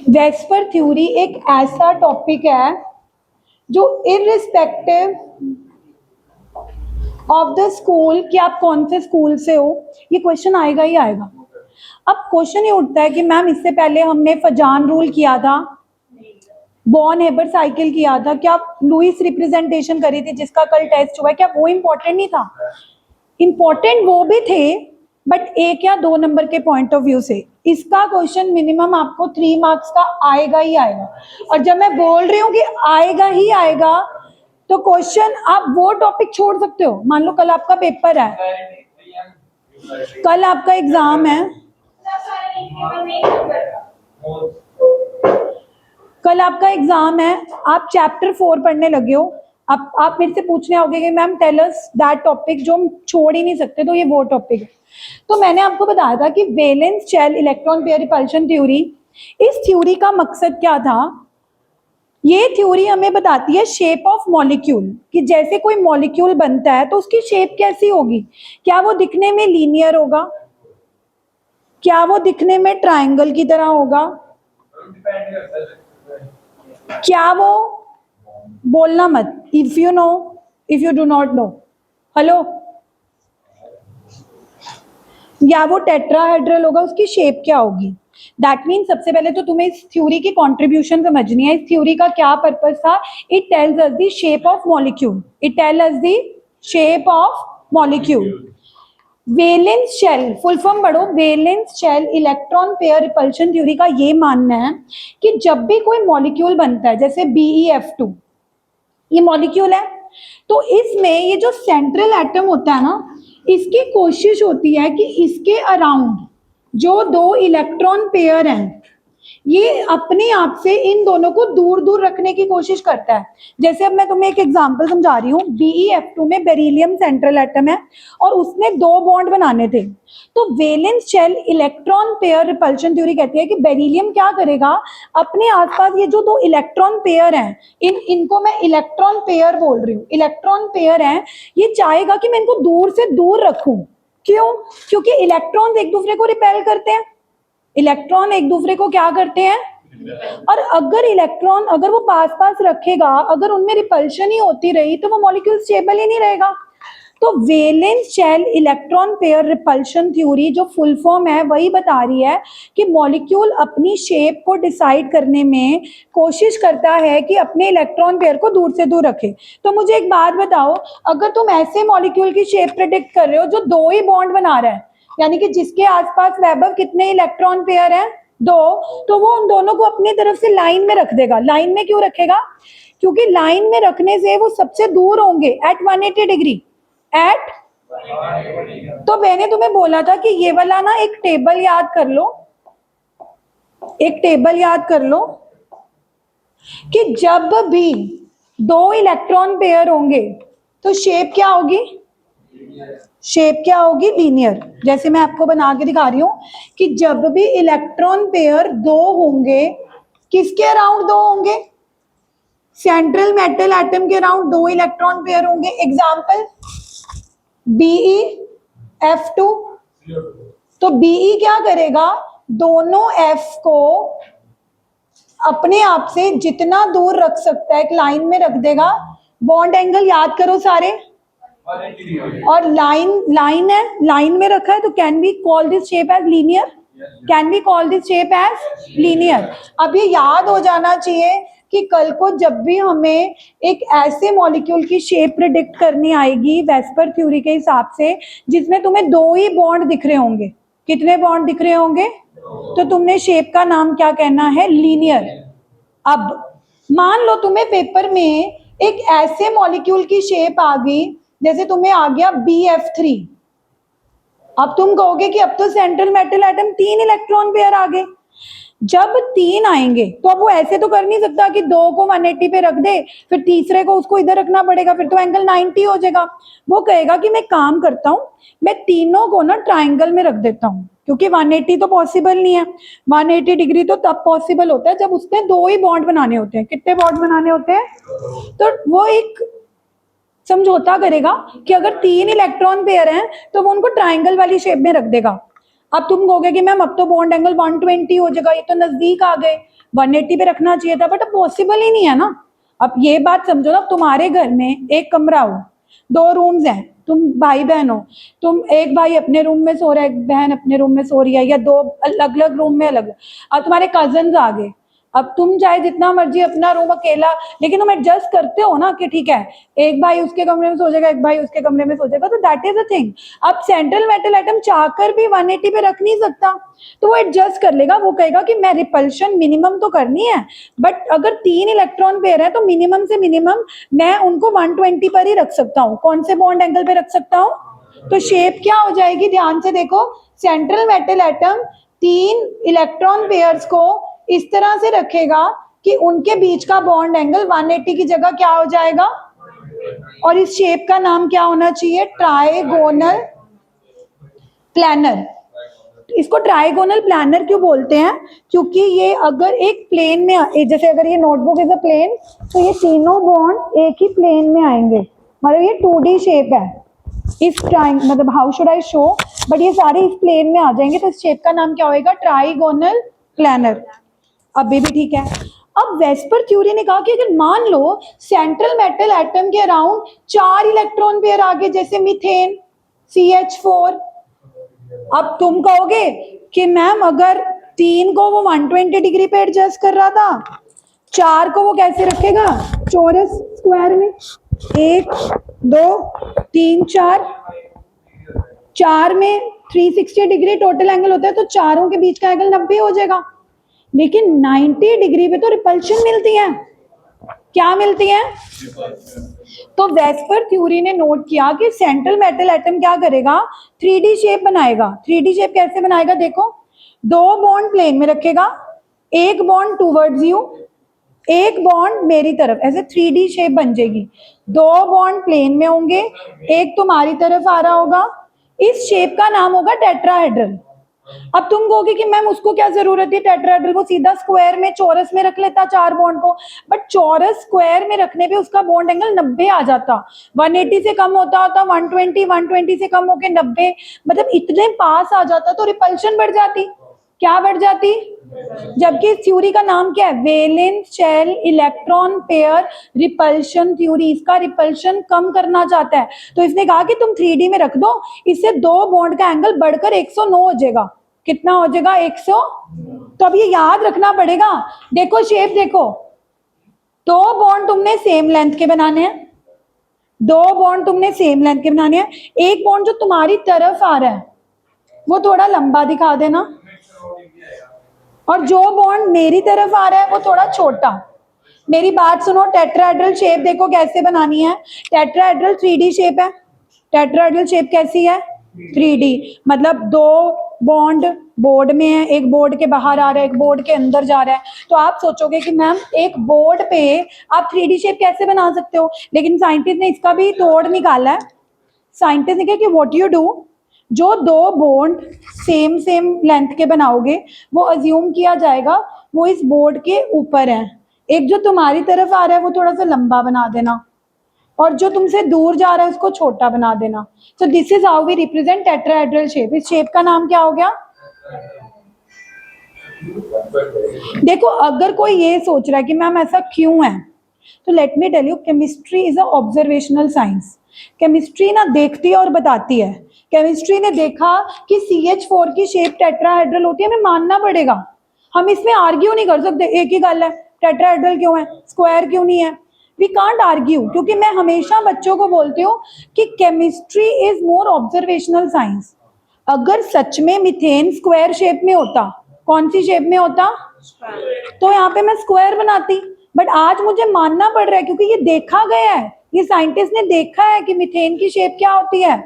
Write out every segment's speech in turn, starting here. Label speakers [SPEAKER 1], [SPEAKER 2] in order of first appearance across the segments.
[SPEAKER 1] VSEPR theory एक ऐसा topic है जो इररिस्पेक्टिव ऑफ द स्कूल कि आप कौन से स्कूल से हो, ये क्वेश्चन आएगा ही आएगा। अब क्वेश्चन ये उठता है कि मैम इससे पहले हमने फजान रूल किया था, बॉर्न हेबर साइकिल किया था, क्या लुइस रिप्रेजेंटेशन करी थी जिसका कल टेस्ट हुआ है, क्या वो इम्पोर्टेंट नहीं था? इम्पोर्टेंट वो भी थे, बट एक या दो नंबर के पॉइंट ऑफ व्यू से इसका क्वेश्चन मिनिमम आपको 3 मार्क्स का आएगा ही आएगा। और जब मैं बोल रही हूँ कि आएगा ही आएगा, तो क्वेश्चन आप वो टॉपिक छोड़ सकते हो। मान लो कल आपका पेपर है, कल आपका एग्जाम है, कल आपका एग्जाम है, आप चैप्टर 4 पढ़ने लगे हो, आप मेरे से पूछने आओगे कि ma'am tell us that topic जो हम छोड़ ही नहीं सकते, तो ये वो टॉपिक है। तो मैंने आपको बताया था कि valence shell electron pair repulsion theory, इस थ्योरी का मकसद क्या था? ये थ्योरी हमें बताती है शेप ऑफ मॉलिक्यूल, कि जैसे कोई मॉलिक्यूल बनता है तो उसकी शेप कैसी होगी। क्या वो दिखने में लीनियर होगा, क्या वो दिखने में ट्रायंगल की तरह होगा, क्या वो, बोलना मत, if you know, if you do not know, hello, या वो टेट्राहेड्रल होगा, उसकी शेप क्या होगी। दैट मीन सबसे पहले तो तुम्हें इस थ्योरी की कंट्रीब्यूशन समझनी है। इस थ्योरी का क्या पर्पस था? It tells us the shape of molecule, it tell us the shape of molecule. Valence shell, full form पढ़ो, valence shell electron pair repulsion theory का ये मानना है कि जब भी कोई मॉलिक्यूल बनता है, जैसे BeF2, ये मॉलिक्यूल है, तो इसमें ये जो सेंट्रल एटम होता है ना, इसकी कोशिश होती है कि इसके अराउंड जो दो इलेक्ट्रॉन पेयर हैं, ये अपने आप से इन दोनों को दूर दूर रखने की कोशिश करता है। जैसे अब मैं तुम्हें एक एग्जांपल समझा रही हूँ, BeF2 में बेरिलियम सेंट्रल एटम है और उसने 2 बॉन्ड बनाने थे। तो valence shell electron pair repulsion theory कहती है कि बेरिलियम क्या करेगा, अपने आसपास ये जो 2 इलेक्ट्रॉन पेयर हैं, इनको मैं इलेक्ट्रॉन पेयर बोल रही हूँ, इलेक्ट्रॉन पेयर हैं, ये चाहेगा कि मैं इनको दूर से दूर रखूं। क्यों? क्योंकि इलेक्ट्रॉन्स एक दूसरे को रिपेल करते हैं, इलेक्ट्रॉन एक दूसरे को क्या करते हैं, और अगर इलेक्ट्रॉन अगर वो पास पास रखेगा, अगर उनमें रिपल्शन ही होती रही, तो वो मॉलिक्यूल स्टेबल ही नहीं रहेगा। तो valence shell electron pair repulsion theory जो फुल फॉर्म है वही बता रही है कि मॉलिक्यूल अपनी शेप को डिसाइड करने में कोशिश करता है कि अपने इलेक्ट्रॉन पेयर को दूर से दूर रखे। तो मुझे एक बात बताओ, अगर तुम ऐसे मॉलिक्यूल की शेप प्रेडिक्ट कर रहे हो जो 2 ही बॉन्ड बना रहा है, यानी कि जिसके आसपास वैभव कितने इलेक्ट्रॉन पेयर हैं, 2, तो वो उन दोनों को अपनी तरफ से लाइन में रख देगा। लाइन में क्यों रखेगा? क्योंकि लाइन में रखने से वो सबसे दूर होंगे एट 180 डिग्री, एट, तो मैंने तुम्हें बोला था कि ये वाला ना एक टेबल याद कर लो, एक टेबल याद कर लो कि जब भी 2 इलेक्ट्रॉन पेयर होंगे तो शेप क्या होगी, शेप क्या होगी, लीनियर। जैसे मैं आपको बना के दिखा रही हूं कि जब भी इलेक्ट्रॉन पेयर 2 होंगे, किसके अराउंड 2 होंगे, सेंट्रल मेटल एटम के अराउंड 2 इलेक्ट्रॉन पेयर होंगे। एग्जांपल BeF2, तो BE क्या करेगा, दोनों F को अपने आप से जितना दूर रख सकता है एक लाइन में रख देगा। बॉन्ड एंगल याद करो सारे, और लाइन है, लाइन में रखा है, तो can be call this shape as linear, can be call this shape as linear. अब ये याद हो जाना चाहिए कि कल को जब भी हमें एक ऐसे मॉलिक्यूल की शेप प्रिडिक्ट करनी आएगी वेस्पर थ्योरी के हिसाब से, जिसमें तुम्हें 2 ही बॉन्ड दिख रहे होंगे, कितने बॉन्ड दिख रहे होंगे, तो तुमने शेप का नाम क्या कहना है, लीनियर। अब मान लो तुम्हें पेपर में एक ऐसे मॉलिक्यूल की शेप आ गई, जैसे तुम्हें आ गया BF3, अब तुम कहोगे कि अब तो central metal atom 3 electron pair आ गए। जब 3 आएंगे तो अब वो ऐसे तो कर नहीं सकता कि 2 को 180 पे रख दे, फिर तीसरे को उसको इधर रखना पड़ेगा, फिर तो एंगल 90 हो जाएगा। वो कहेगा कि मैं काम करता हूं, मैं तीनों को ना ट्राइंगल में रख देता हूं, क्योंकि 180 तो पॉसिबल नहीं है। 180 डिग्री तो तब पॉसिबल होता है जब उसने 2 ही बॉन्ड बनाने होते हैं। कितने बॉन्ड बनाने होते हैं? तो वो एक समझौता करेगा कि अगर 3 इलेक्ट्रॉन पेयर हैं तो वो उनको ट्राइंगल वाली शेप में रख देगा। अब तुम कहोगे कि मैम अब तो बॉन्ड एंगल 120 हो जाएगा, ये तो नजदीक आ गए, 180 पे रखना चाहिए था, बट अब पॉसिबल ही नहीं है ना। अब ये बात समझो ना, तुम्हारे घर में एक कमरा हो, 2 रूम्स हैं, तुम भाई बहन हो, तुम एक भाई अपने रूम में सो रहा है, एक बहन अपने रूम में सो रही है, या 2 अलग अलग रूम में अलग। अब तुम्हारे कजन्स आ गए, अब तुम चाहे जितना मर्जी अपना रूम अकेला, लेकिन तुम एडजस्ट करते हो ना कि ठीक है एक भाई उसके कमरे में सो जाएगा, एक भाई उसके कमरे में सो जाएगा, तो दैट इज अ थिंग। अब सेंट्रल मेटल एटम चाहकर भी 180 पे रख नहीं सकता, तो वो एडजस्ट कर लेगा, वो कहेगा कि मैं रिपल्शन मिनिमम तो करनी है, बट अगर 3 इलेक्ट्रॉन पेयर है तो मिनिमम से मिनिमम मैं उनको 120 पर ही रख सकता हूँ। कौन से बॉन्ड एंगल पे रख सकता हूँ? तो शेप क्या हो जाएगी, ध्यान से देखो, central metal atom 3 electron pairs को इस तरह से रखेगा कि उनके बीच का बॉन्ड एंगल 180 की जगह क्या हो जाएगा, और इस शेप का नाम क्या होना चाहिए, ट्राइगोनल प्लानर। इसको ट्राइगोनल प्लानर क्यों बोलते हैं, क्योंकि ये अगर एक प्लेन में, जैसे अगर ये नोटबुक इज अ प्लेन, तो ये तीनों बॉन्ड एक ही प्लेन में आएंगे, मतलब ये 2D शेप है, इस ट्राइंग मतलब how should I show, but ये सारे इस प्लेन में आ जाएंगे, तो इस शेप का नाम क्या होएगा, ट्राइगोनल प्लानर। अभी भी ठीक है। अब वेस्पर थ्योरी ने कहा कि अगर मान लो सेंट्रल मेटल एटम के अराउंड 4 इलेक्ट्रॉन पेयर आगे, जैसे मीथेन CH4, अब तुम कहोगे कि मैम अगर 3 को वो 120 डिग्री पे एडजस्ट कर रहा था, 4 को वो कैसे रखेगा, चौरस स्क्वायर में, 1 2 3 4, 4 में 360 डिग्री टोटल एंगल होता है, तो चारों के बीच का एंगल 90 हो जाएगा। लेकिन 90 डिग्री पे तो रिपल्शन मिलती है, क्या मिलती है? तो वेस्पर थ्योरी ने नोट किया कि सेंट्रल मेटल एटम क्या करेगा, 3D शेप बनाएगा। 3D शेप कैसे बनाएगा, देखो, 2 बॉन्ड प्लेन में रखेगा, एक बॉन्ड टूवर्ड्स यू, एक बॉन्ड मेरी तरफ, ऐसे 3D शेप बन जाएगी। 2 बॉन्ड प्लेन में होंगे, एक तुम्हारी तरफ आ रहा होगा, इस शेप का नाम होगा टेट्राहेड्रल। अब तुम कहोगे कि मैम उसको क्या जरूरत है टेट्राहेड्रल को, सीधा स्क्वायर में चौरस में रख लेता 4 बॉन्ड को, बट चौरस स्क्वायर में रखने पे उसका बॉन्ड एंगल 90 आ जाता, 180 से कम होता 120, 120 से कम होके 90, मतलब इतने पास आ जाता, तो रिपल्शन बढ़ जाती, क्या बढ़ जाती? जबकि इस थ्योरी का नाम क्या है, valence shell electron pair repulsion theory. इसका रिपल्शन कम करना चाहता है, तो इसने कहा कि तुम 3D में रख दो, इससे 2 बॉन्ड का एंगल बढ़कर 109 हो जाएगा। कितना हो जाएगा, 100। तो अब ये याद रखना पड़ेगा, देखो शेप देखो, 2 बॉन्ड तुमने सेम लेंथ के बनाने हैं, 2 बॉन्ड तुमने सेम लेंथ के बनाने हैं, एक बॉन्ड जो तुम्हारी तरफ आ रहा है वो थोड़ा लंबा दिखा देना, और जो बॉन्ड मेरी तरफ आ रहा है वो थोड़ा छोटा। मेरी बात सुनो, टेट्राहेड्रल शेप देखो कैसे बनानी है, टेट्राहेड्रल 3D शेप है, टेट्राहेड्रल शेप कैसी है, 3D, मतलब 2 बॉन्ड बोर्ड में है, एक बोर्ड के बाहर आ रहा है, एक बोर्ड के अंदर जा रहा है, तो आप सोचोगे कि मैम एक बोर्ड पे आप 3D शेप कैसे बना सकते हो, लेकिन साइंटिस्ट ने इसका भी तोड़ निकाला है। साइंटिस्ट ने कहा कि व्हाट यू डू, जो 2 बॉन्ड सेम सेम लेंथ के बनाओगे, वो अज्यूम किया जाएगा वो इस बोर्ड के ऊपर है, एक जो तुम्हारी तरफ आ रहा है वो थोड़ा सा लंबा बना देना, और जो तुमसे दूर जा रहा है उसको छोटा बना देना। So this is how we represent tetrahedral shape. इस शेप का नाम क्या हो गया? देखो, अगर कोई ये सोच रहा है कि मैम ऐसा क्यों है, तो let me tell you, chemistry is a observational science. Chemistry ना देखती है और बताती है। केमिस्ट्री ने देखा कि CH4 की शेप टेट्राहेड्रल होती है, हमें मानना पड़ेगा, हम इसमें आर्ग्यू नहीं कर सकते, एक ही गल है, टेट्राहेड्रल क्यों है, स्क्वायर क्यों नहीं है, वी कांट आर्ग्यू। क्योंकि मैं हमेशा बच्चों को बोलती हूँ कि chemistry is more observational science. अगर सच में मिथेन स्क्वायर शेप में होता, कौन सी शेप में होता, तो यहाँ पे मैं स्क्वायर बनाती, बट आज मुझे मानना पड़ रहा है क्योंकि ये देखा गया है, ये साइंटिस्ट ने देखा है कि मीथेन की शेप क्या होती है,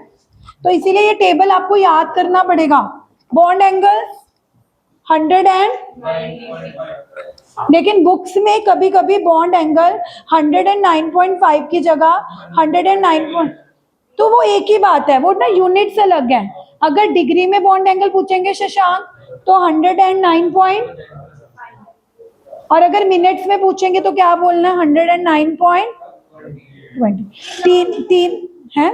[SPEAKER 1] तो इसीलिए ये टेबल आपको याद करना पड़ेगा। बॉन्ड एंगल 100 लेकिन बुक्स में कभी कभी बॉन्ड एंगल 109.5 की जगह 109, तो वो एक ही बात है, वो ना यूनिट्स अलग है। अगर डिग्री में बॉन्ड एंगल पूछेंगे शशांक तो 109 और अगर मिनट्स में पूछेंगे तो क्या बोलना है, 109.20। तीन तीन है,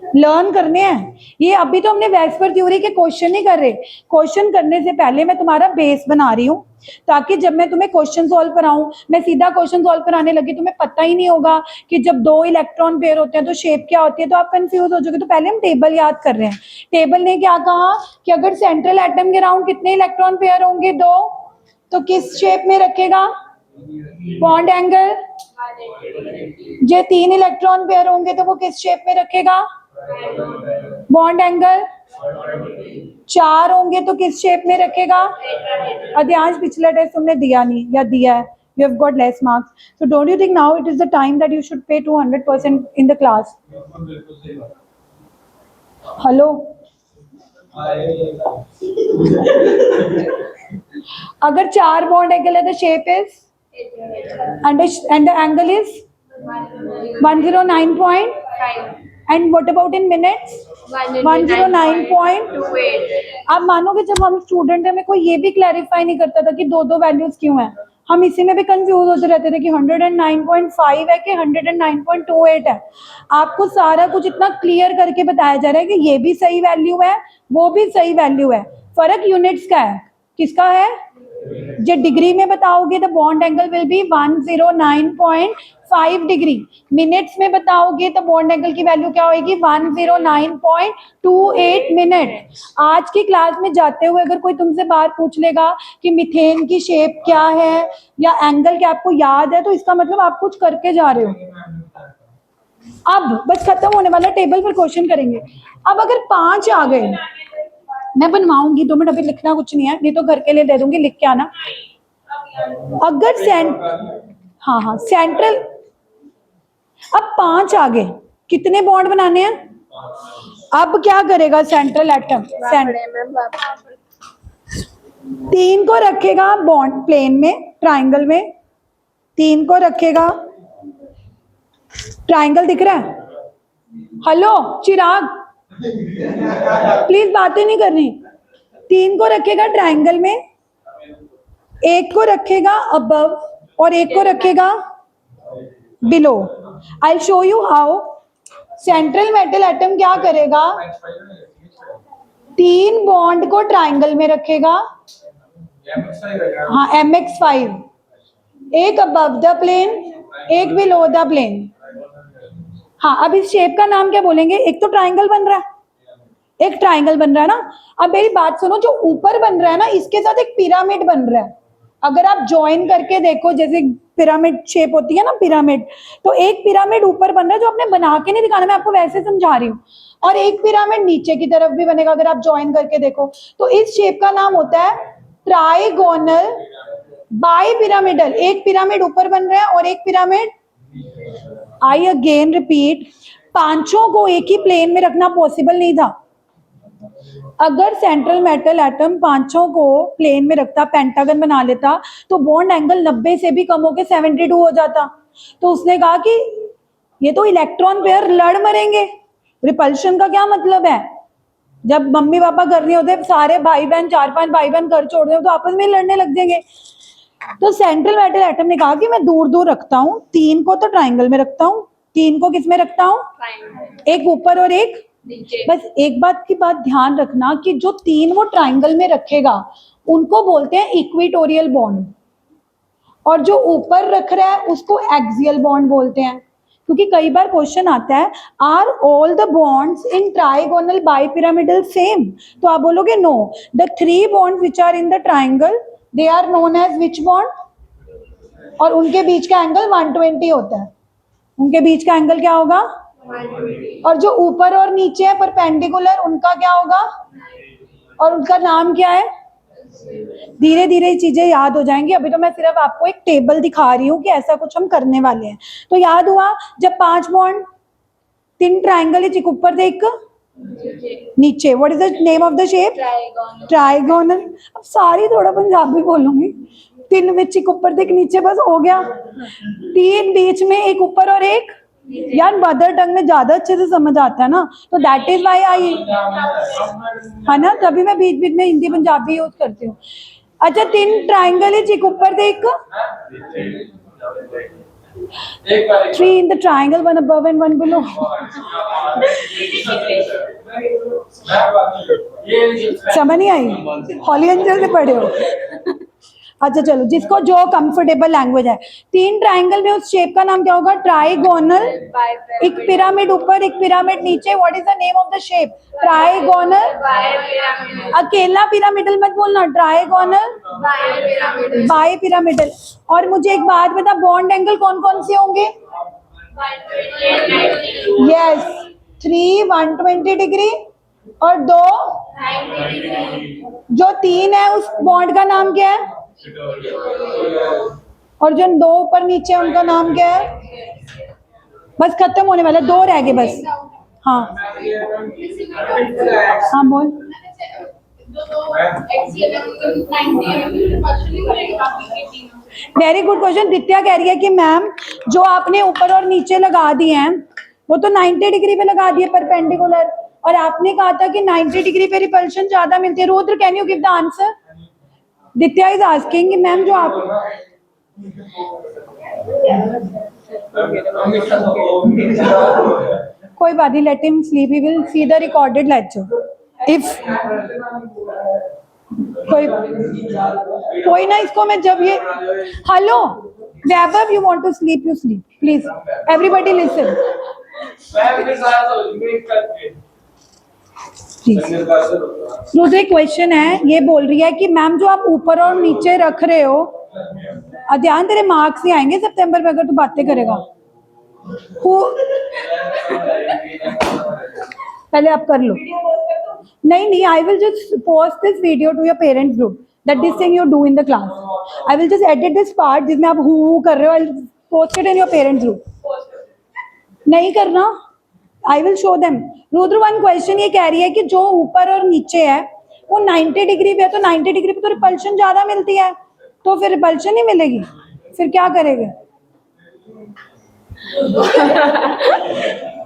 [SPEAKER 1] लर्न करने हैं ये। अभी तो हमने वेस्पर थ्योरी के क्वेश्चन नहीं कर रहे। क्वेश्चन करने से पहले मैं तुम्हारा बेस बना रही हूँ, ताकि जब मैं तुम्हें क्वेश्चन सॉल्व कराऊं, मैं सीधा क्वेश्चन सॉल्व कराने लगी, तुम्हें पता ही नहीं होगा कि जब दो इलेक्ट्रॉन पेयर होते हैं तो शेप क्या होती है, तो आप कंफ्यूज हो जाओगे। तो पहले हम टेबल याद कर रहे हैं। टेबल ने क्या कहा कि अगर सेंट्रल एटम के अराउंड कितने इलेक्ट्रॉन पेयर होंगे, दो, तो किस शेप में रखेगा, बॉन्ड एंगल। जो तीन इलेक्ट्रॉन पेयर होंगे तो वो किस शेप में रखेगा, बॉन्ड एंगल। चार होंगे तो किस शेप में रखेगा। अधिकांश पिछला टेस्ट तुमने दिया नहीं या दिया है, you have got less marks. So don't you think now it is the time that you should pay 200% in the class? Hello? अगर चार बॉन्ड एंगल है, the shape is and the angle is 109.5. And what about in minutes? 109.28. आप मानोगे जब हम student है, मेरे को ये भी क्लैरिफाई नहीं करता था कि दो दो वैल्यूज क्यों हैं। हम इसी में भी कंफ्यूज होते रहते थे कि 109.5 है कि 109.28 है। आपको सारा कुछ इतना क्लियर करके बताया जा रहा है कि ये भी सही वैल्यू है, वो भी सही वैल्यू है। फर्क यूनिट्स का है। किसका है? जो डिग्री में बताओगे तो bond angle will be 109.5 degree. Minutes में बताओगे तो बॉन्ड एंगल की वैल्यू क्या होगी, 109.28 मिनट। आज की क्लास में जाते हुए अगर कोई तुमसे बार पूछ लेगा कि मीथेन की शेप क्या है या एंगल क्या आपको याद है, तो इसका मतलब आप कुछ करके जा रहे हो। अब बस खत्म होने वाला, टेबल पर क्वेश्चन करेंगे। अब अगर 5 आ गए, मैं बनवाऊंगी, 2 मिनट, अभी लिखना कुछ नहीं है, नहीं तो घर के लिए दे दूंगी, लिख के आना। अगर हाँ सेंट्रल, अब 5 आ गए, कितने बॉन्ड बनाने हैं? अब क्या करेगा सेंट्रल एटम? 3 को रखेगा बॉन्ड प्लेन में, ट्राइंगल में, 3 को रखेगा। ट्राइंगल दिख रहा है? हेलो चिराग, प्लीज बातें नहीं करनी। 3 को रखेगा ट्राइंगल में, 1 को रखेगा अबव और 1 को रखेगा below. I show you how. Central metal atom क्या करेगा, 3 बॉन्ड को ट्राइंगल में रखेगा, हाँ mx5, एक अबव द प्लेन, एक बिलो द प्लेन। हाँ, अब इस शेप का नाम क्या बोलेंगे? एक तो ट्राइंगल बन रहा है, एक ट्राइंगल बन रहा है ना। अब मेरी बात सुनो, जो ऊपर बन रहा है ना, इसके साथ एक पिरामिड बन रहा है। अगर आप ज्वाइन करके देखो, जैसे पिरामिड शेप होती है ना, पिरामिड, तो एक पिरामिड ऊपर बन रहा है, जो आपने बना के नहीं दिखाना, मैं आपको वैसे समझा रही हूँ। और एक पिरामिड नीचे की तरफ भी बनेगा, अगर आप ज्वाइन करके देखो। तो इस शेप का नाम होता है ट्राइगोनल बाई पिरामिडल। एक पिरामिड ऊपर बन रहा है और एक पिरामिड, आई अगेन रिपीट, पांचों को एक ही प्लेन में रखना पॉसिबल नहीं था। अगर सेंट्रल मेटल एटम पांचों को प्लेन में रखता, पेंटागन बना लेता, तो बॉन्ड एंगल 90 से भी कम होकर 72 हो जाता। तो उसने कहा कि ये तो इलेक्ट्रॉन पेयर लड़ मरेंगे। रिपल्शन का क्या मतलब है? जब मम्मी पापा कर रहे होते, सारे भाई बहन, 4-5 भाई बहन घर छोड़ रहे हो, तो आपस में लड़ने लग जाएंगे। तो सेंट्रल मेटल एटम ने कहा कि मैं दूर दूर रखता हूँ, 3 को तो ट्राइंगल में रखता हूँ, 3 को किस में रखता हूँ, एक ऊपर और एक नीचे। बस एक बात की बात ध्यान रखना कि जो 3 वो ट्राइंगल में रखेगा उनको बोलते हैं इक्वेटोरियल बॉन्ड, और जो ऊपर रख रहा है उसको एक्सियल बॉन्ड बोलते हैं। क्योंकि कई बार क्वेश्चन आता है, are all the bonds in trigonal bipyramidal same? तो आप बोलोगे no, the 3 bonds which are in the triangle they are known as which bond, और उनके बीच का एंगल 120 होता है। उनके बीच का एंगल क्या होगा, 120। और जो ऊपर और नीचे है परपेंडिकुलर, उनका क्या होगा, और उनका नाम क्या है? धीरे धीरे चीजें याद हो जाएंगी। अभी तो मैं सिर्फ आपको एक टेबल दिखा रही हूँ कि ऐसा कुछ हम करने वाले हैं। तो याद हुआ, जब 5 बॉन्ड, 3 ट्राइंगल, एक ऊपर से एक नीचे। What is the name of the shape? Trigonal. अब सारी थोड़ा पंजाबी बोलूंगी। 3 में एक ऊपर से एक नीचे, बस हो गया। 3 बीच में, एक ऊपर और एक, यार मदर टंग में ज्यादा अच्छे से समझ आता है ना, तो दैट इज व्हाई आई, है ना, तभी मैं बीच बीच में हिंदी पंजाबी यूज करती हूँ। अच्छा, 3 ट्राइंगल है, एक ऊपर से एक, 3 in the triangle, one above and one below. समझ नहीं आई? हॉली एंजल से पढ़े हो? अच्छा चलो, जिसको जो कंफर्टेबल लैंग्वेज है। 3 ट्राइंगल में उस शेप का नाम क्या होगा? ट्राइगोनल। एक पिरामिड ऊपर, एक पिरामिड नीचे। What is the name of the shape? Trigonal. अकेला पिरामिडल मत बोलना, ट्राइगोनल बाई पिरामिडल। और मुझे एक बात बता, बॉन्ड एंगल कौन कौन से होंगे? यस, 3 120 डिग्री और 2 जो 3 है उस बॉन्ड का नाम क्या है? और जो 2 ऊपर नीचे उनका नाम क्या है? बस खत्म होने वाला, 2 रह गए बस। हाँ हाँ बोल। Very good question. दित्या कह रही है कि मैम जो आपने ऊपर और नीचे लगा दिए हैं वो तो 90 डिग्री पे लगा दिए परपेंडिकुलर, और आपने कहा था कि 90 डिग्री पे रिपल्शन ज्यादा मिलती है। Rudra, can you give the answer? Ditya is asking कि मैम जो आप कोई बात नहीं, let him sleep, we will see the recorded lecture. If कोई ना, इसको मैं जब ये hello Vaibhav, you want to sleep, you sleep please, everybody listen. दूसरे क्वेश्चन है, ये बोल रही है कि मैम जो आप ऊपर और नीचे रख रहे हो, ध्यान, तेरे मार्क्स ही आएंगे सितंबर में अगर तू बातें करेगा। पहले आप कर लो। नहीं, I will just post this video to your parents group, that this thing you do in the class. I will just edit this part जिसमें आप हु कर रहे हो, I will post it in your parents group. नहीं करना, I will show them. Rudra, one question ये कह रही है कि जो ऊपर और नीचे है वो 90 डिग्री पे है, तो 90 डिग्री पे तो रिपल्शन ज्यादा मिलती है, तो फिर रिपल्शन ही मिलेगी, फिर क्या करेंगे?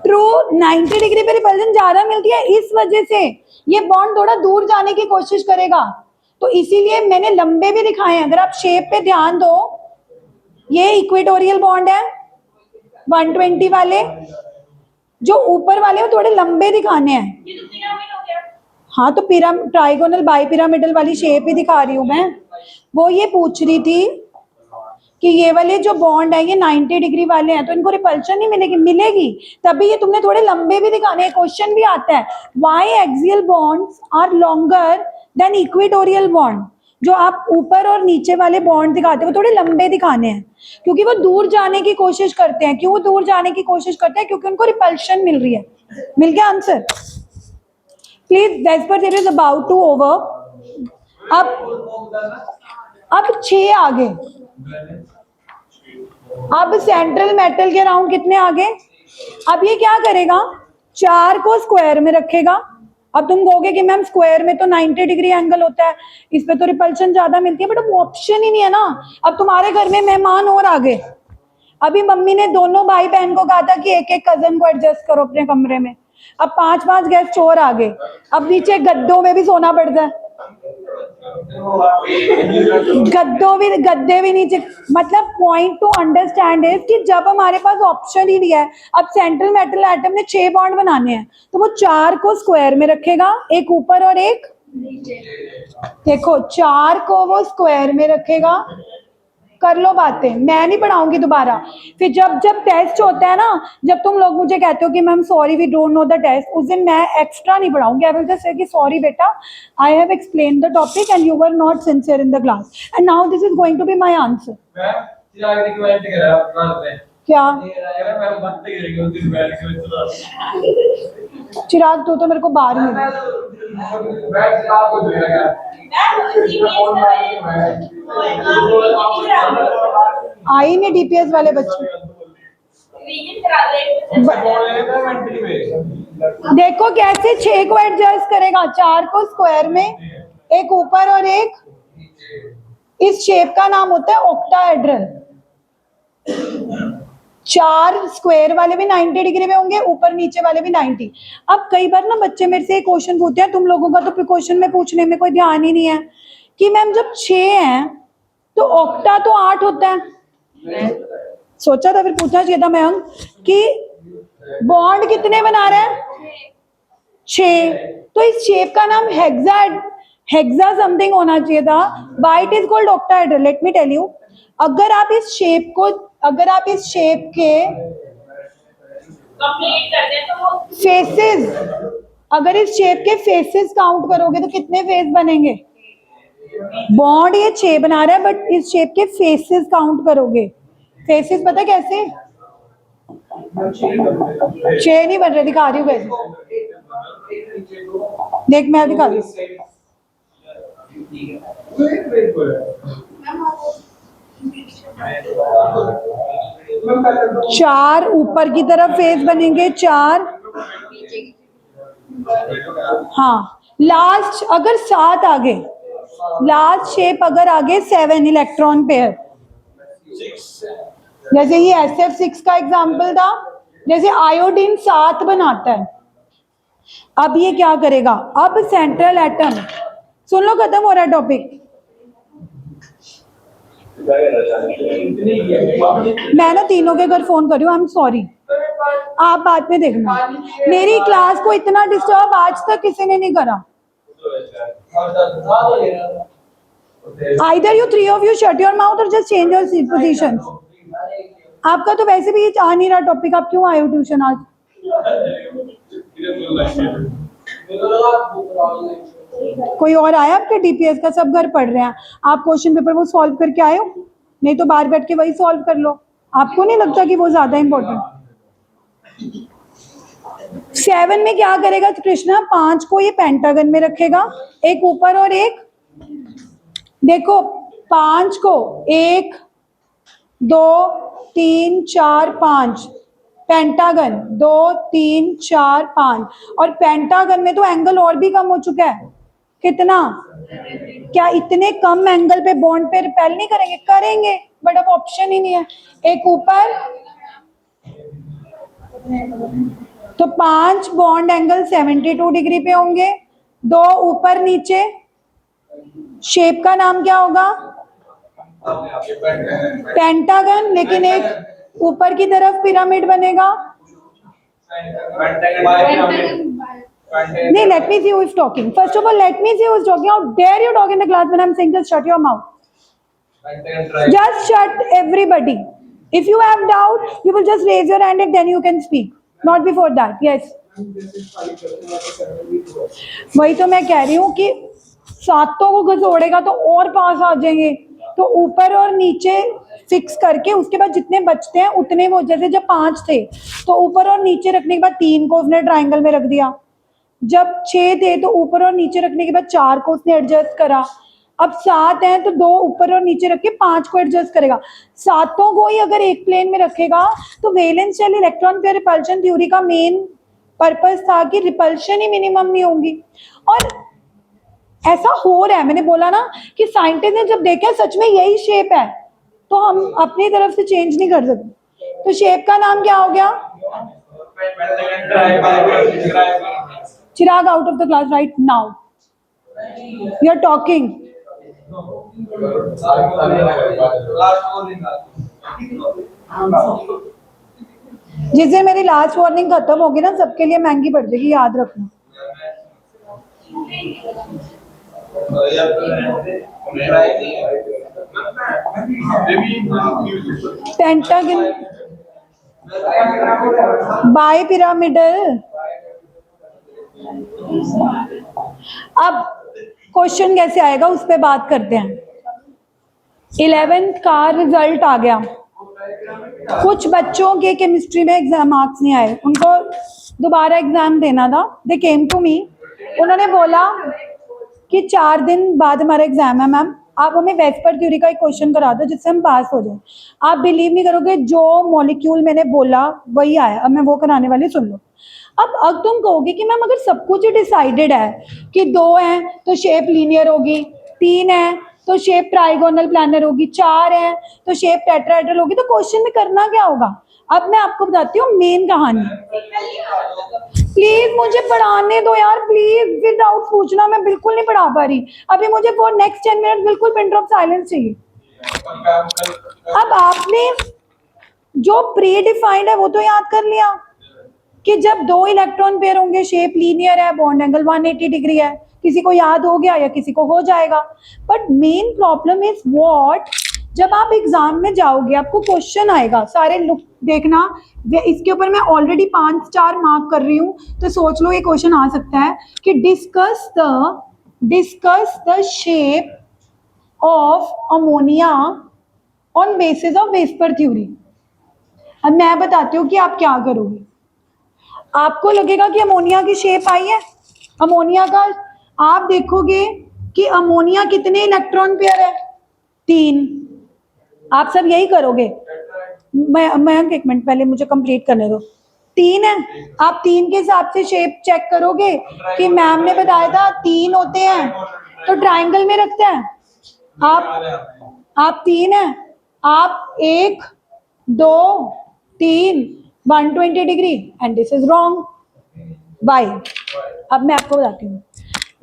[SPEAKER 1] ट्रू, 90 डिग्री पे रिपल्शन ज्यादा मिलती है, इस वजह से ये बॉन्ड थोड़ा दूर जाने की कोशिश करेगा, तो इसीलिए मैंने लंबे भी दिखाए हैं। अगर आप शेप पे ध्यान दो, ये इक्वेटोरियल बॉन्ड है 120 वाले, जो ऊपर वाले वो थोड़े लंबे दिखाने हैं। ये तो पिरामिड हो गया। हाँ, तो ट्राइगोनल बाई पिरामिडल वाली शेप ही दिखा रही हूँ मैं। वो ये पूछ रही थी कि ये वाले जो बॉन्ड है ये 90 डिग्री वाले हैं, तो इनको रिपल्शन नहीं मिलेगी? मिलेगी, तभी ये तुमने थोड़े लंबे भी दिखाने हैं। क्वेश्चन भी आता है, why axial bonds are longer than equatorial bond? जो आप ऊपर और नीचे वाले बॉन्ड दिखाते हैं वो थोड़े लंबे दिखाने हैं, क्योंकि वो दूर जाने की कोशिश करते हैं। क्यों दूर जाने की कोशिश करते हैं? क्योंकि उनको रिपल्शन मिल रही है। मिल गया answer? Please, whisper there is about to over. अब 6 आगे, अब सेंट्रल मेटल के राउंड कितने आगे? अब ये क्या करेगा? 4 को स्क्वायर में रखेगा। अब तुम कहोगे कि मैम स्क्वायर में तो 90 डिग्री एंगल होता है, इस पे तो रिपल्शन ज्यादा मिलती है, बट वो ऑप्शन ही नहीं है ना। अब तुम्हारे घर में मेहमान और आ गए, अभी मम्मी ने दोनों भाई बहन को कहा था कि एक एक कजन को एडजस्ट करो अपने कमरे में। अब 5-5 गेस्ट और आ गए, अब नीचे गद्दों में भी सोना पड़ता है, गद्दे भी नीचे। मतलब पॉइंट टू अंडरस्टैंड है कि जब हमारे पास ऑप्शन ही नहीं है, अब सेंट्रल मेटल एटम ने 6 बॉन्ड बनाने हैं, तो वो 4 को स्क्वायर में रखेगा, एक ऊपर और एक नीचे। देखो 4 को वो स्क्वायर में रखेगा। कर लो बातें, मैं नहीं पढ़ाऊंगी दोबारा। फिर जब टेस्ट होता है ना, जब तुम लोग मुझे कहते हो कि ma'am sorry we don't know the test, उस दिन मैं एक्स्ट्रा नहीं पढ़ाऊंगी। आई विल जस्ट से कि सॉरी बेटा, I have explain the topic and you were not sincere in the class, and now this is going to be my answer. क्या चिराग, तो मेरे को बाहर मिला। आई नहीं डीपीएस वाले बच्चे। देखो कैसे 6 को एडजस्ट करेगा, 4 को स्क्वायर में, एक ऊपर और एक। इस शेप का नाम होता है ऑक्टाहेड्रल। 4 स्क्वायर वाले भी 90 डिग्री में होंगे, ऊपर नीचे वाले भी 90। अब कई बार ना बच्चे मेरे से एक क्वेश्चन पूछते हैं, तुम लोगों का तो क्वेश्चन में पूछने में कोई ध्यान ही नहीं है, कि मैम जब 6 हैं तो ऑक्टा तो 8 होता है, सोचा था, फिर पूछना चाहिए था मयंक कि बॉन्ड कितने बना रहा है, 6। तो इस शेप का नाम हेक्सा समथिंग होना चाहिए था। Why it is called octahedral, let me tell you. अगर आप इस शेप के फेसेस, अगर इस शेप के फेसेस काउंट करोगे तो कितने फेस बनेंगे? बॉन्ड ये 6 बना रहा है, बट इस शेप के फेसेस काउंट करोगे। फेसेस पता कैसे? 6 नहीं बन रहे, दिखा रही हूँ कैसे, देख मैं दिखा रही हूँ। 4 ऊपर की तरफ फेस बनेंगे, 4। हाँ, लास्ट अगर 7 आगे, लास्ट शेप अगर आगे 7 इलेक्ट्रॉन पेयर, जैसे ये SF6 का एग्जाम्पल था, जैसे आयोडीन 7 बनाता है। अब ये क्या करेगा? अब सेंट्रल एटम, सुन लो, खत्म हो रहा है टॉपिक। मैं ना तीनों के घर फोन कर रही हूँ, आई एम सॉरी, आप बाद में देखना। मेरी क्लास को इतना डिस्टर्ब आज तक किसी ने नहीं करा। Either you 3 of you shut your mouth or just change your seat positions. आपका तो वैसे भी आ नहीं रहा टॉपिक, आप क्यों आए हो ट्यूशन आज? कोई और आया आपके DPS का? सब घर पढ़ रहे हैं। आप क्वेश्चन पेपर वो सॉल्व करके आए हो? नहीं तो बाहर बैठ के वही सॉल्व कर लो। आपको नहीं लगता कि वो ज्यादा इंपॉर्टेंट? 7 में क्या करेगा कृष्णा? 5 को ये पेंटागन में रखेगा, एक ऊपर और एक, देखो 5 को 1 2 3 4 5 पेंटागन 2 3 4 5, और पेंटागन में तो एंगल और भी कम हो चुका है। कितना? क्या इतने कम एंगल पे बॉन्ड पे रिपेल नहीं करेंगे? करेंगे, बट अब ऑप्शन ही नहीं है। एक ऊपर, तो 5 बॉन्ड एंगल 72 डिग्री पे होंगे, 2 ऊपर नीचे। शेप का नाम क्या होगा? पेंटागन, लेकिन एक ऊपर की तरफ पिरामिड बनेगा। नहीं, let me see who is talking. First of all, let me see who is talking. How dare you talk in the class when I'm saying just shut your mouth? Just shut everybody. If you have doubt, you will just raise your hand and then you can speak. Not before that. Yes. वही तो मैं कह रही हूँ कि सातों को घसोड़ेगा तो और पास आ जाएंगे। तो ऊपर और नीचे फिक्स करके उसके बाद जितने बचते हैं उतने वो, जैसे जब 5 थे तो ऊपर और नीचे रखने के बाद 3 को उसने ट्राइंगल में रख दिया। जब 6 थे तो ऊपर और नीचे रखने के बाद 4 को उसने एडजस्ट करा। अब 7 हैं तो 2 ऊपर और नीचे रख के 5 को एडजस्ट करेगा। सातों को ही अगर एक प्लेन में रखेगा तो valence shell electron pair repulsion theory का मेन पर्पस था कि रिपल्शन ही मिनिमम नहीं होंगी, और ऐसा हो रहा है। मैंने बोला ना कि साइंटिस्ट ने जब देखा सच में यही शेप है तो हम अपनी तरफ से चेंज नहीं कर सकते। तो शेप का नाम क्या हो गया? Chirag, out of the class right now, you are talking. जिस दिन मेरी लास्ट वार्निंग खत्म होगी ना, सबके लिए महंगी पड़ जाएगी, याद रखना। Pentagon bipyramidal. अब क्वेश्चन कैसे आएगा उस पर बात करते हैं। 11th का रिजल्ट आ गया। कुछ बच्चों के केमिस्ट्री में एग्जाम मार्क्स नहीं आए, उनको दोबारा एग्जाम देना था। दे केम टू मी, उन्होंने बोला कि 4 दिन बाद हमारा एग्जाम है मैम, आप हमें वेस्पर थ्योरी का एक क्वेश्चन करा दो जिससे हम पास हो जाए। आप बिलीव नहीं करोगे, जो मॉलिक्यूल मैंने बोला वही आया। अब मैं वो कराने वाली, सुन लो। अब तुम कहोगे कि मैम अगर सब कुछ डिसाइडेड है कि 2 हैं तो शेप लीनियर होगी, 3 है तो शेप ट्राइगोनल प्लानर होगी, 4 है तो शेप टेट्राहेड्रल होगी, तो क्वेश्चन में करना क्या होगा? अब मैं आपको बताती हूँ मेन कहानी। प्लीज मुझे पढ़ाने दो यार, प्लीज। फिर डाउट पूछना, मैं बिल्कुल नहीं पढ़ा पा रही अभी। मुझे फॉर नेक्स्ट 10 मिनट बिल्कुल पिन ड्रॉप साइलेंस चाहिए। अब आपने जो प्री डिफाइंड है वो तो याद कर लिया कि जब दो इलेक्ट्रॉन पेयर होंगे शेप लीनियर है, बॉन्ड एंगल 180 डिग्री है। किसी को याद हो गया या किसी को हो जाएगा। But main problem is what, जब आप एग्जाम में जाओगे आपको क्वेश्चन आएगा, सारे लुक देखना, इसके ऊपर मैं ऑलरेडी 5 स्टार मार्क कर रही हूँ, तो सोच लो ये क्वेश्चन आ सकता है कि discuss the shape of ammonia on basis of VSEPR theory. अब मैं बताती हूँ कि आप क्या करोगे। आपको लगेगा कि अमोनिया की शेप आई है, अमोनिया का आप देखोगे कि अमोनिया कितने इलेक्ट्रॉन पेयर है, 3। आप सब यही करोगे। मैं एक मिनट पहले मुझे कंप्लीट करने दो। 3 है, आप 3 के हिसाब से शेप चेक करोगे कि मैम ने बताया था 3 होते हैं तो ट्राइंगल में रखते हैं। आप 3 है, आप 1 2 3 120 degree and this is wrong. Bye. अब मैं आपको बताती हूँ,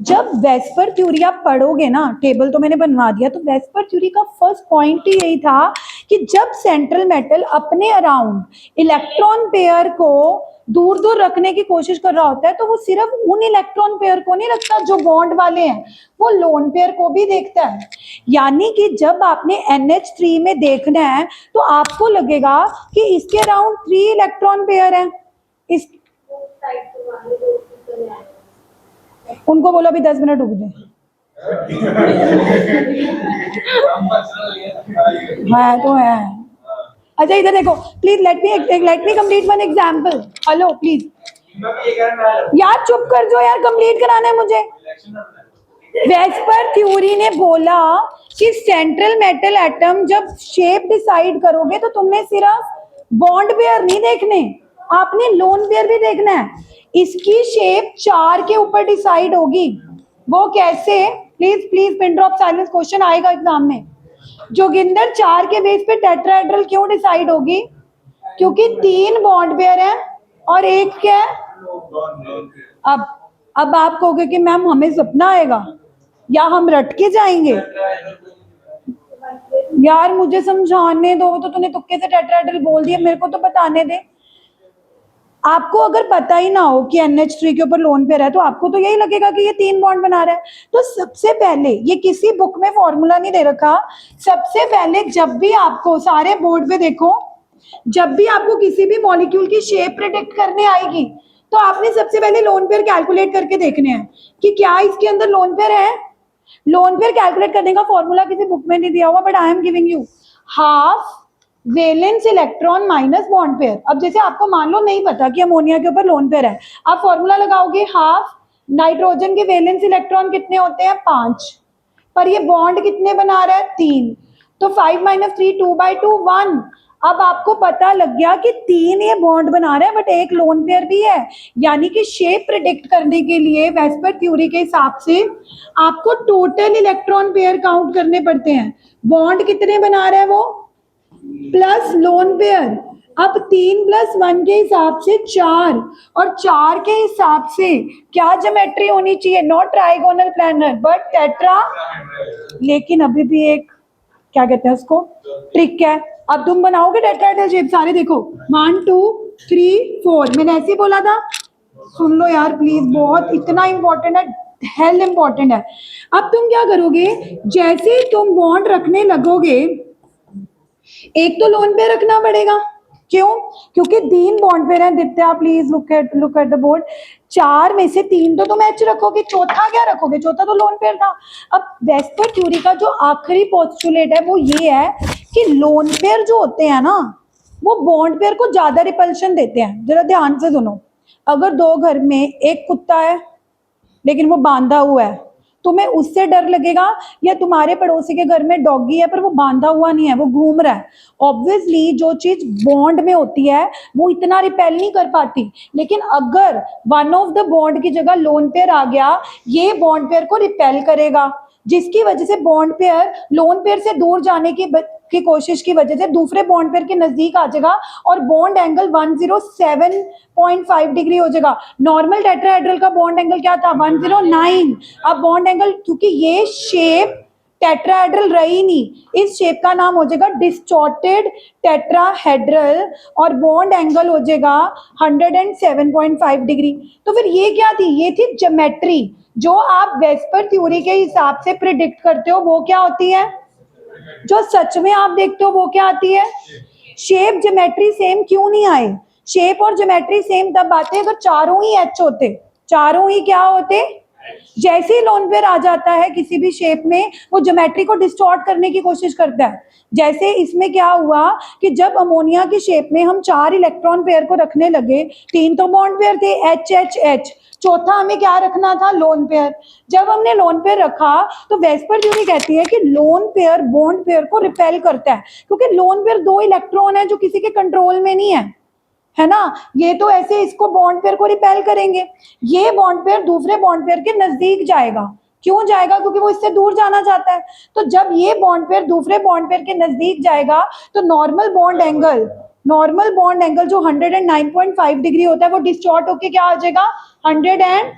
[SPEAKER 1] जब वेस्पर थ्योरी आप पढ़ोगे ना, टेबल तो मैंने बनवा दिया, तो वेस्पर थ्योरी का फर्स्ट पॉइंट ही यही था कि जब सेंट्रल मेटल अपने अराउंड इलेक्ट्रॉन पेयर को दूर दूर रखने की कोशिश कर रहा होता है तो वो सिर्फ उन इलेक्ट्रॉन पेयर को नहीं रखता जो बॉन्ड वाले हैं, वो लोन पेयर को भी देखता है। यानी कि जब आपने NH3 में देखना है तो आपको लगेगा कि इसके अराउंड 3 इलेक्ट्रॉन पेयर है। इस उनको बोलो अभी 10 मिनट रुक जाए। है तो है। अच्छा इधर देखो please, let me complete one example. Hello please यार चुप कर जो यार, कंप्लीट कराना है मुझे। वेस्पर थ्योरी ने बोला कि सेंट्रल मेटल एटम जब शेप डिसाइड करोगे तो तुमने सिर्फ बॉन्ड पेयर नहीं देखने, आपने लोन पेयर भी देखना है। इसकी शेप 4 के ऊपर डिसाइड होगी। वो कैसे? Please please pin drop silence, question आएगा एग्जाम में। जोगिंदर 4 के बेस पे टेट्राहेड्रल क्यों डिसाइड होगी? क्योंकि 3 बॉन्ड पेयर है और एक क्या है? अब आप कहोगे कि मैम हमें सपना आएगा या हम रट के जाएंगे। यार मुझे समझाने दो, तो तूने तुक्के से टेट्राहेड्रल बोल दिया, मेरे को तो बताने दे। आपको अगर पता ही ना हो कि NH3 के ऊपर लोन पेयर है तो आपको तो यही लगेगा कि ये 3 बॉन्ड बना रहा है। तो सबसे पहले, ये किसी बुक में फॉर्मूला नहीं दे रखा, सबसे पहले जब भी आपको, सारे बोर्ड पे देखो, जब भी आपको किसी भी मॉलिक्यूल की शेप प्रेडिक्ट करने आएगी तो आपने सबसे पहले लोन पेयर कैलकुलेट करके देखने हैं कि क्या इसके अंदर लोन पेयर है। लोन पेयर कैलकुलेट करने का फॉर्मूला किसी बुक में नहीं दिया हुआ, but I am giving you. Half valence electron minus bond pair. अब जैसे आपको मान लो नहीं पता कि अमोनिया के ऊपर लोन पेयर है, आप फॉर्मूला लगाओगे हाफ, नाइट्रोजन के वैलेंस इलेक्ट्रॉन कितने होते हैं? 5, पर ये बॉन्ड कितने बना रहा है? 3, तो 5 - 3 2/2 1। अब आपको पता लग गया कि 3 ये बॉन्ड बना रहा है बट एक लोन पेयर भी है। यानी कि शेप प्रिडिक्ट करने के लिए वेस्पर थ्योरी के हिसाब से आपको टोटल इलेक्ट्रॉन पेयर काउंट करने पड़ते हैं। बॉन्ड कितने बना रहा है वो, प्लस लोन पेयर। अब 3 + 1 के हिसाब से 4, और 4 के हिसाब से क्या ज्योमेट्री होनी चाहिए? Not trigonal planar but tetra. लेकिन अभी भी एक, क्या कहते हैं उसको, ट्रिक है। अब तुम बनाओगे टेट्राहेड्रल शेप, सारे देखो 1 2 3 4, मैंने ऐसे ही बोला था। सुन लो यार प्लीज, बहुत इतना इंपॉर्टेंट है, हेल इंपॉर्टेंट है। अब तुम क्या करोगे, जैसे ही तुम बॉन्ड रखने लगोगे, एक तो लोन पे रखना पड़ेगा। क्यों? क्योंकि 3 बॉन्ड पेयर है। दित्या please look at the board. 4 में से 3 तो तुम एच रखोगे, चौथा क्या रखोगे? चौथा तो लोन पेयर था। अब वेस्पर थ्योरी का जो आखिरी पोस्टुलेट है वो ये है कि लोन पेयर जो होते हैं ना, वो बॉन्ड पेयर को ज्यादा रिपल्शन देते हैं। जरा ध्यान से सुनो, अगर 2 घर में एक कुत्ता है लेकिन वो बांधा हुआ है, तुम्हें उससे डर लगेगा, या तुम्हारे पड़ोसी के घर में डॉगी है पर वो बांधा हुआ नहीं है, वो घूम रहा है। ऑब्वियसली जो चीज बॉन्ड में होती है वो इतना रिपेल नहीं कर पाती, लेकिन अगर वन ऑफ द बॉन्ड की जगह लोन पेयर आ गया, ये बॉन्ड पेयर को रिपेल करेगा, जिसकी वजह से बॉन्ड पेयर लोन पेयर से दूर जाने की कोशिश की वजह से दूसरे बॉन्ड पेयर के नजदीक आ जाएगा और बॉन्ड एंगल 107.5 डिग्री हो जाएगा। नॉर्मल टेट्राहेड्रल का बॉन्ड एंगल क्या था? 109। अब बॉन्ड एंगल, क्योंकि ये शेप टेट्राहेड्रल रही नहीं, इस शेप का नाम हो जाएगा डिस्टॉर्टेड टेट्राहेड्रल और बॉन्ड एंगल हो जाएगा 107.5 डिग्री। तो फिर ये क्या थी? ये थी ज्योमेट्री। जो आप वेस्पर थ्योरी के हिसाब से प्रिडिक्ट करते हो वो क्या होती है? जो सच में आप देखते हो वो क्या आती है? शेप ज्योमेट्री सेम क्यों नहीं आए? शेप और ज्योमेट्री सेम तब आते अगर चारों ही एच होते। चारों ही क्या होते? जैसे ही लोन पेयर आ जाता है किसी भी शेप में, वो ज्योमेट्री को डिस्टॉर्ट करने की कोशिश करता है। जैसे इसमें क्या हुआ कि जब अमोनिया की शेप में हम 4 इलेक्ट्रॉन पेयर को रखने लगे, 3 तो बॉन्ड पेयर थे एच एच एच, चौथा हमें क्या रखना था? Lone pair. जब हमने लोन पेयर रखा तो वेस्पर थ्योरी कहती है कि लोन पेयर बॉन्ड पेयर को रिपेल करता है, क्योंकि लोन पेयर 2 इलेक्ट्रॉन है जो किसी के कंट्रोल में नहीं है ना। ये तो ऐसे इसको बॉन्ड पेयर को रिपेल करेंगे, ये बॉन्ड पेयर दूसरे बॉन्ड पेयर के नजदीक जाएगा। क्यों जाएगा? क्योंकि वो इससे दूर जाना चाहता है। तो जब ये बॉन्ड पेयर दूसरे बॉन्ड पेयर के नजदीक जाएगा तो नॉर्मल बॉन्ड एंगल जो 109.5 डिग्री होता है वो डिस्टॉर्ट होके क्या आ जाएगा? 100 एंड,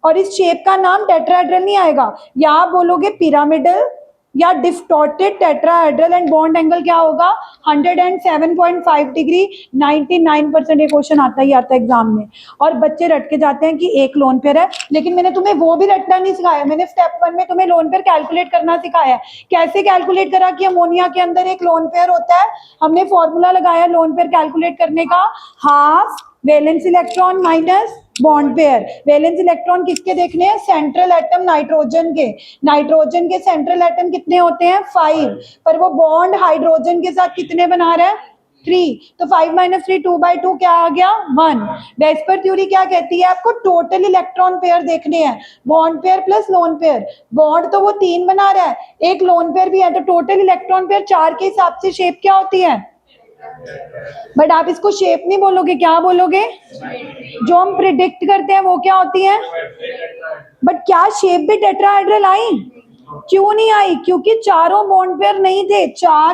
[SPEAKER 1] और इस शेप का नाम टेट्राहेड्रल नहीं आएगा, या आप बोलोगे पिरामिडल या distorted tetrahedral and bond angle क्या होगा? 107.5 डिग्री। 99% ये क्वेश्चन आता ही आता है एग्जाम में, और बच्चे रट के जाते हैं कि एक लोन पेयर है। लेकिन मैंने तुम्हें वो भी रटना नहीं सिखाया, मैंने स्टेप 1 में तुम्हें लोन पेयर कैलकुलेट करना सिखाया है। कैसे कैलकुलेट करा? कि अमोनिया के अंदर एक लोन पेयर होता है, हमने फॉर्मूला लगाया लोन पेयर कैलकुलेट करने का, half valence electron minus bond pair. Valence electron किसके देखने हैं? सेंट्रल एटम नाइट्रोजन के। नाइट्रोजन के सेंट्रल एटम कितने होते हैं? 5, पर वो बॉन्ड हाइड्रोजन के साथ कितने बना रहा है? 3। तो 5 - 3 2/2 क्या आ गया? 1। वेस्पर थ्योरी क्या कहती है? आपको टोटल इलेक्ट्रॉन पेयर देखने हैं, bond pair plus lone pair. Bond तो वो 3 बना रहा है, एक लोन पेयर भी है, तो टोटल इलेक्ट्रॉन पेयर 4 के हिसाब से शेप क्या होती है? बट आप इसको शेप नहीं बोलोगे, क्या बोलोगे? जो हम प्रिडिक्ट करते हैं वो क्या होती है? बट क्या शेप भी टेट्राहेड्रल आई? क्यों नहीं आई? क्योंकि चारों बॉन्ड पेयर नहीं थे,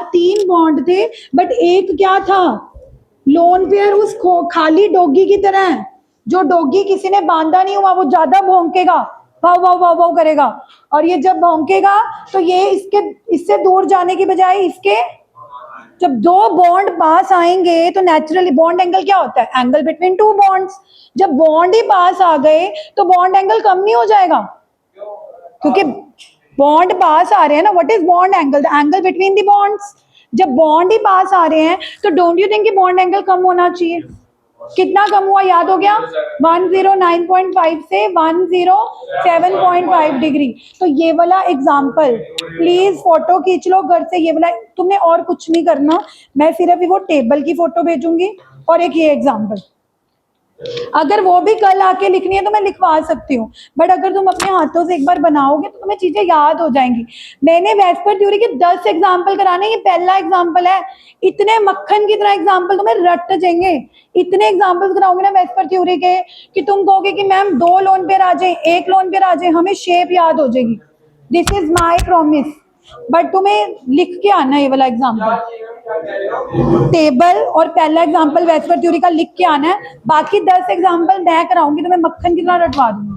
[SPEAKER 1] 3 बॉन्ड थे, बट एक क्या था? लोन पेयर उस खाली डॉगी की तरह है। जो डॉगी किसी ने बांधा नहीं हुआ वो ज्यादा भौंकेगा, वाव वाव वाव वाव करेगा, और ये जब भौंकेगा तो ये इससे दूर जाने की बजाय इसके, जब 2 बॉन्ड पास आएंगे तो नेचुरली बॉन्ड एंगल क्या होता है? Angle between 2 bonds. जब बॉन्ड ही पास आ गए तो बॉन्ड एंगल कम नहीं हो जाएगा? क्योंकि बॉन्ड पास आ रहे हैं ना। What is bond angle? The angle between the bonds. जब बॉन्ड ही पास आ रहे हैं तो डोंट यू थिंक कि बॉन्ड एंगल कम होना चाहिए? कितना कम हुआ याद हो गया? 109.5 से 107.5 डिग्री। तो ये वाला एग्जाम्पल प्लीज फोटो खींच लो घर से, ये वाला। तुमने और कुछ नहीं करना, मैं सिर्फ वो टेबल की फोटो भेजूंगी और एक ये एग्जाम्पल। अगर वो भी कल आके लिखनी है तो मैं लिखवा सकती हूँ, बट अगर तुम अपने हाथों से एक बार बनाओगे तो तुम्हें चीजें याद हो जाएंगी। मैंने वेस्पर थ्योरी के 10 एग्जाम्पल कराने, ये पहला एग्जाम्पल है। इतने मक्खन की तरह एग्जाम्पल तुम्हें रट जाएंगे। इतने एग्जाम्पल कराओगे ना वेस्पर थ्योरी के कि तुम कहोगे कि मैम 2 लोन पेयर आ जाए, 1 लोन पेयर आ जाए, हमें शेप याद हो जाएगी। This is my promise. But तुम्हें लिख के आना ये वाला एग्जाम्पल, टेबल और पहला एग्जांपल वेस्पर थ्योरी का लिख के आना है। बाकी 10 एग्जांपल मैं कराऊंगी तो मैं मक्खन की तरह रटवा दूंगी।